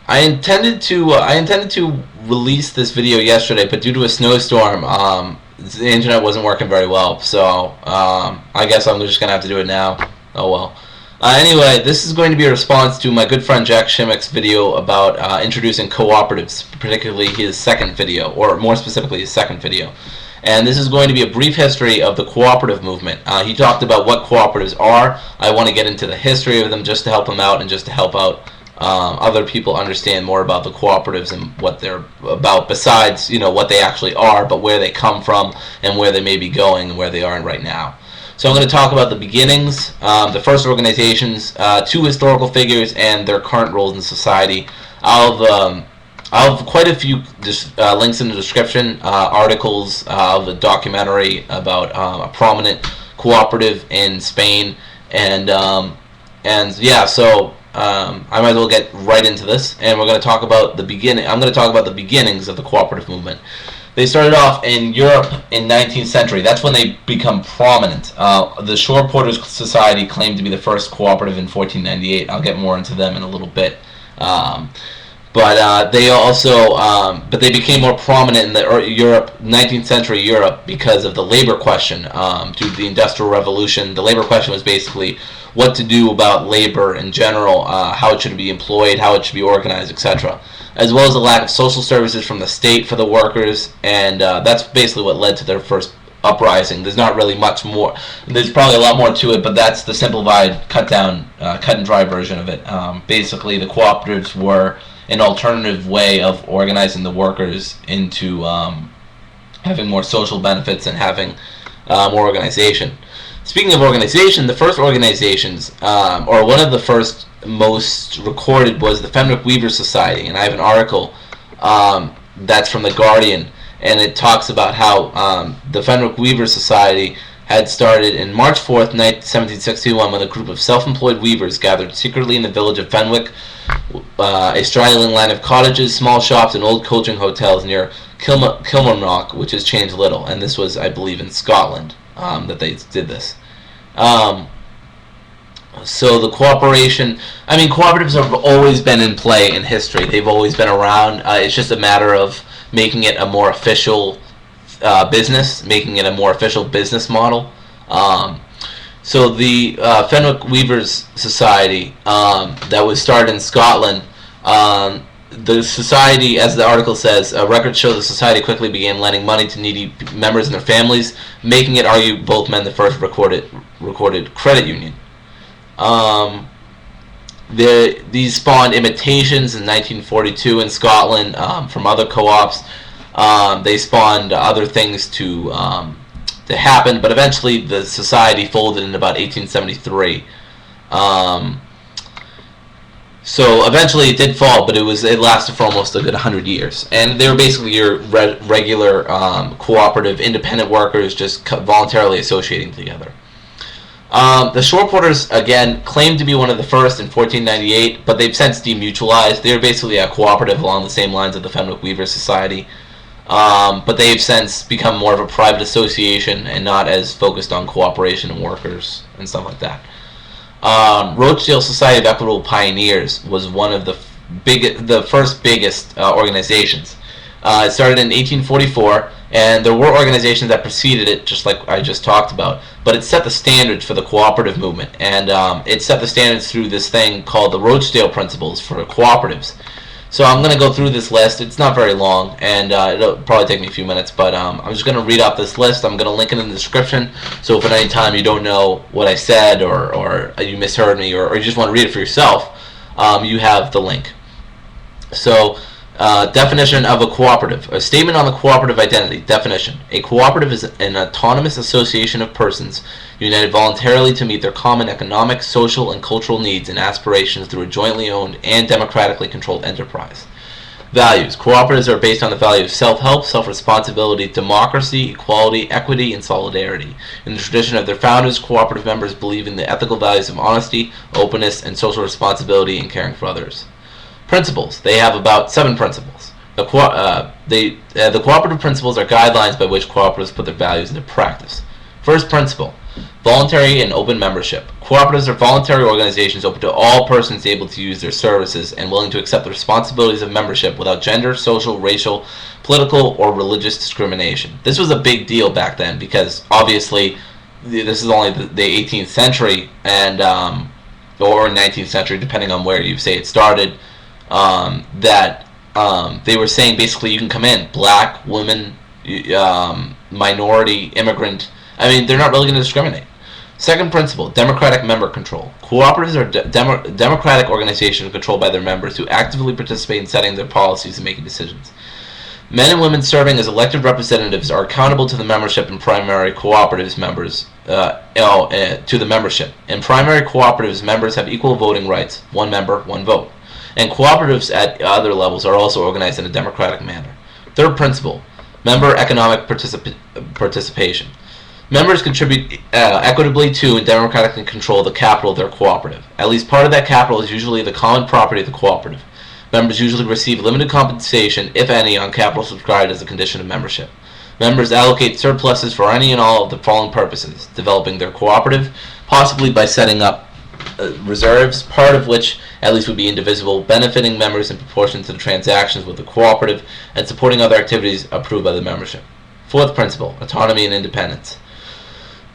I intended to release this video yesterday, but due to a snowstorm, the internet wasn't working very well. So I guess I'm just gonna have to do it now. Oh well. Anyway, this is going to be a response to my good friend Jack Shimmick's video about introducing cooperatives, particularly his second video, or more specifically his second video. And this is going to be a brief history of the cooperative movement. He talked about what cooperatives are. I want to get into the history of them just to help him out and just to help out other people understand more about the cooperatives and what they're about, besides what they actually are, but where they come from and where they may be going and where they are right now. So I'm going to talk about the beginnings, the first organizations, two historical figures, and their current roles in society. I'll have quite a few links in the description, articles of a documentary about a prominent cooperative in Spain, and yeah, so I might as well get right into this, and we're going to talk about the beginning. I'm going to talk about the beginnings of the cooperative movement. They started off in Europe in 19th century. That's when they become prominent. The Shore Porters Society claimed to be the first cooperative in 1498. I'll get more into them in a little bit. But they became more prominent in the 19th century Europe because of the labor question. Due to the Industrial Revolution, the labor question was basically what to do about labor in general, how it should be employed, how it should be organized, etc., as well as the lack of social services from the state for the workers, and that's basically what led to their first uprising. There's not really much more. There's probably a lot more to it, but that's the simplified, cut and dry version of it. Basically, the cooperatives were an alternative way of organizing the workers into having more social benefits and having more organization. Speaking of organization, the first organizations, or one of the first most recorded, was the Fenwick Weavers Society, and I have an article that's from The Guardian, and it talks about how the Fenwick Weavers Society had started in March 4th, 1761, when a group of self-employed weavers gathered secretly in the village of Fenwick, a straggling line of cottages, small shops, and old coaching hotels near Kilmarnock, which has changed little, and this was, I believe, in Scotland that they did this. So the cooperatives have always been in play in history. They've always been around. It's just a matter of making it a more official business, making it a more official business model. So the Fenwick Weavers Society that was started in Scotland, the society, as the article says, records show the society quickly began lending money to needy members and their families, making it, argue both men, the first recorded credit union. These spawned imitations in 1942 in Scotland from other co-ops. They spawned other things to happen, but eventually the society folded in about 1873. So eventually it did fall, but it lasted for almost a good 100 years. And they were basically your regular cooperative, independent workers just voluntarily associating together. The Shore Porters, again, claimed to be one of the first in 1498, but they've since demutualized. They're basically a cooperative along the same lines of the Fenwick Weavers Society. But they've since become more of a private association and not as focused on cooperation and workers and stuff like that. Rochdale Society of Equitable Pioneers was one of the first biggest organizations. It started in 1844, and there were organizations that preceded it, just like I just talked about, but it set the standards for the cooperative movement, and it set the standards through this thing called the Rochdale Principles for cooperatives. So I'm going to go through this list. It's not very long, and it'll probably take me a few minutes, but I'm just going to read off this list. I'm going to link it in the description, so if at any time you don't know what I said, or you misheard me, or you just want to read it for yourself, you have the link. So, definition of a cooperative. A statement on the cooperative identity. Definition. A cooperative is an autonomous association of persons united voluntarily to meet their common economic, social, and cultural needs and aspirations through a jointly owned and democratically controlled enterprise. Values. Cooperatives are based on the value of self-help, self-responsibility, democracy, equality, equity, and solidarity. In the tradition of their founders, cooperative members believe in the ethical values of honesty, openness, and social responsibility and caring for others. Principles. They have about 7 principles. The cooperative principles are guidelines by which cooperatives put their values into practice. First principle. Voluntary and open membership. Cooperatives are voluntary organizations open to all persons able to use their services and willing to accept the responsibilities of membership without gender, social, racial, political, or religious discrimination. This was a big deal back then because obviously this is only the 18th century and or 19th century, depending on where you say it started, they were saying basically you can come in, black, women, minority, immigrant. I mean, they're not really going to discriminate. Second principle, democratic member control. Cooperatives are democratic organizations controlled by their members who actively participate in setting their policies and making decisions. Men and women serving as elected representatives are accountable to the membership and primary cooperatives members to the membership. In primary cooperatives, members have equal voting rights, one member, one vote. And cooperatives at other levels are also organized in a democratic manner. Third principle, member economic participation. Members contribute equitably to and democratically control the capital of their cooperative. At least part of that capital is usually the common property of the cooperative. Members usually receive limited compensation, if any, on capital subscribed as a condition of membership. Members allocate surpluses for any and all of the following purposes: developing their cooperative, possibly by setting up reserves, part of which at least would be indivisible, benefiting members in proportion to the transactions with the cooperative, and supporting other activities approved by the membership. Fourth principle, autonomy and independence.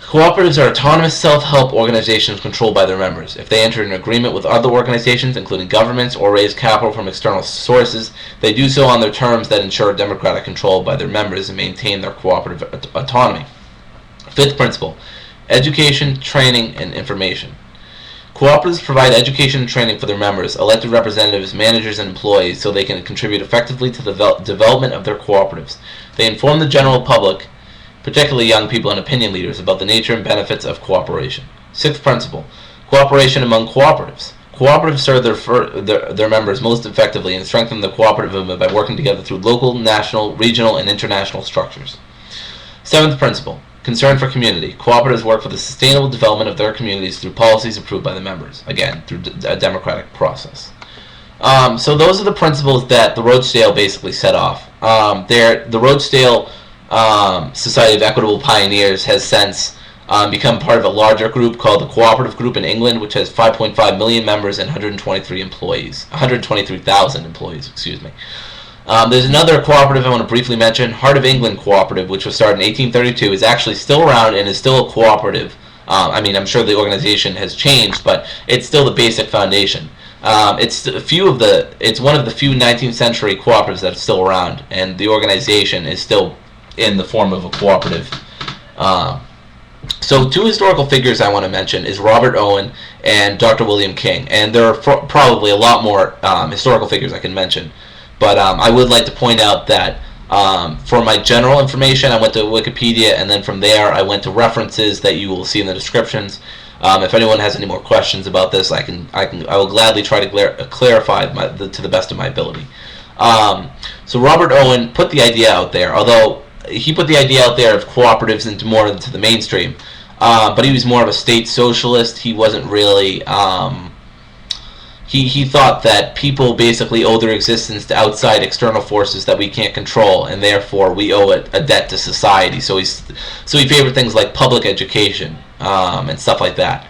Cooperatives are autonomous self-help organizations controlled by their members. If they enter an agreement with other organizations, including governments, or raise capital from external sources, they do so on their terms that ensure democratic control by their members and maintain their cooperative autonomy. Fifth principle, education, training, and information. Cooperatives provide education and training for their members, elected representatives, managers, and employees so they can contribute effectively to the development of their cooperatives. They inform the general public, particularly young people and opinion leaders, about the nature and benefits of cooperation. Sixth principle, cooperation among cooperatives. Cooperatives serve their members most effectively and strengthen the cooperative movement by working together through local, national, regional, and international structures. Seventh principle, concern for community. Cooperatives work for the sustainable development of their communities through policies approved by the members, again, through a democratic process. So those are the principles that the Rochdale basically set off. The Rochdale Society of Equitable Pioneers has since become part of a larger group called the Cooperative Group in England, which has 5.5 million members and 123,000 employees, excuse me. There's another cooperative I want to briefly mention, Heart of England Cooperative, which was started in 1832, is actually still around and is still a cooperative. I mean, I'm sure the organization has changed, but it's still the basic foundation. It's one of the few 19th century cooperatives that's still around, and the organization is still in the form of a cooperative. So two historical figures I want to mention is Robert Owen and Dr. William King, and there are probably a lot more historical figures I can mention, but I would like to point out that for my general information I went to Wikipedia, and then from there I went to references that you will see in the descriptions. If anyone has any more questions about this, I will gladly try to clarify to the best of my ability. So Robert Owen put the idea out there, although he put the idea out there of cooperatives more into the mainstream, but he was more of a state socialist. He wasn't really, he thought that people basically owe their existence to outside external forces that we can't control, and therefore we owe a debt to society. So he favored things like public education and stuff like that.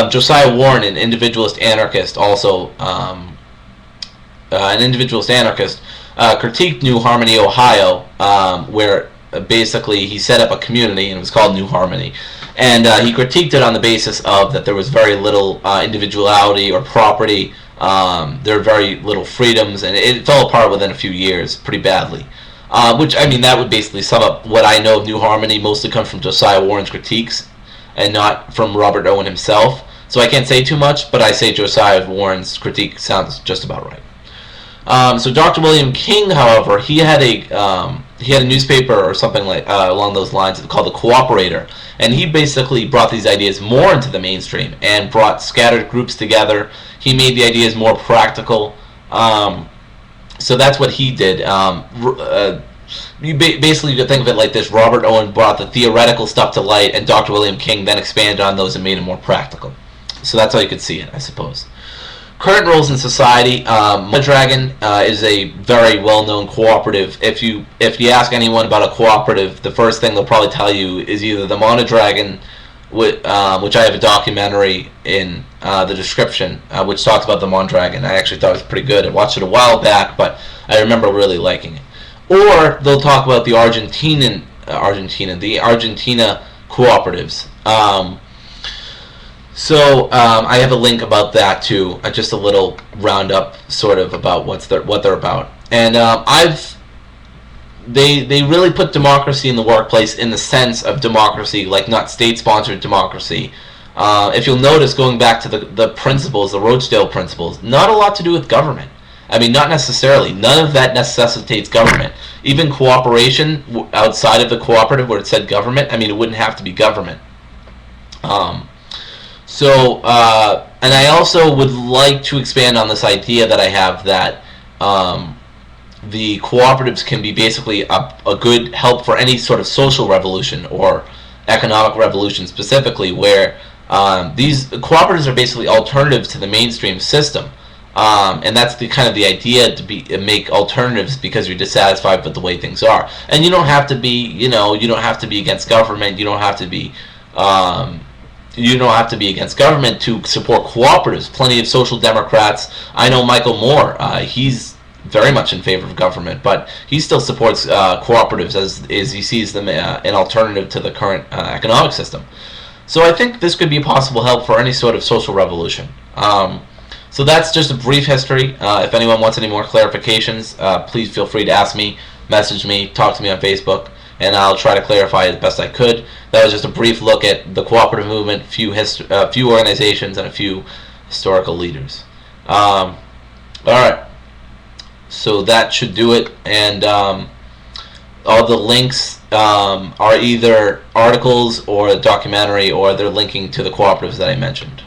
Josiah Warren, an individualist anarchist, critiqued New Harmony, Ohio, where basically he set up a community and it was called New Harmony. And he critiqued it on the basis of that there was very little individuality or property, there were very little freedoms, and it fell apart within a few years pretty badly. Which, I mean, that would basically sum up what I know of New Harmony. Mostly comes from Josiah Warren's critiques and not from Robert Owen himself. So I can't say too much, but I say Josiah Warren's critique sounds just about right. So Dr. William King, however, he had a newspaper or something like along those lines called the Co-Operator, and he basically brought these ideas more into the mainstream and brought scattered groups together. He made the ideas more practical. So that's what he did. You basically could think of it like this: Robert Owen brought the theoretical stuff to light, and Dr. William King then expanded on those and made it more practical. So that's how you could see it, I suppose. Current roles in society. Mondragon is a very well-known cooperative. If you ask anyone about a cooperative, the first thing they'll probably tell you is either the Mondragon which I have a documentary in the description, which talks about the Mondragon. I actually thought it was pretty good. I watched it a while back, but I remember really liking it. Or they'll talk about the Argentina cooperatives. I have a link about that too, just a little roundup sort of about what they're about. And they really put democracy in the workplace in the sense of democracy, like not state-sponsored democracy. If you'll notice, going back to the principles, the Rochdale principles, not a lot to do with government. I mean, not necessarily. None of that necessitates government. Even cooperation outside of the cooperative where it said government, I mean, it wouldn't have to be government. And I also would like to expand on this idea that I have that the cooperatives can be basically a good help for any sort of social revolution or economic revolution specifically, where these cooperatives are basically alternatives to the mainstream system. And that's the kind of the idea, to make alternatives because you're dissatisfied with the way things are. And you don't have to be, you don't have to be against government. You don't have to be against government to support cooperatives. Plenty of social democrats. I know Michael Moore. He's very much in favor of government, but he still supports cooperatives as he sees them an alternative to the current economic system. So I think this could be a possible help for any sort of social revolution. So that's just a brief history. If anyone wants any more clarifications, please feel free to ask me, message me, talk to me on Facebook, and I'll try to clarify it as best I could. That was just a brief look at the cooperative movement, few organizations, and a few historical leaders. All right. So that should do it, and all the links are either articles or a documentary, or they're linking to the cooperatives that I mentioned.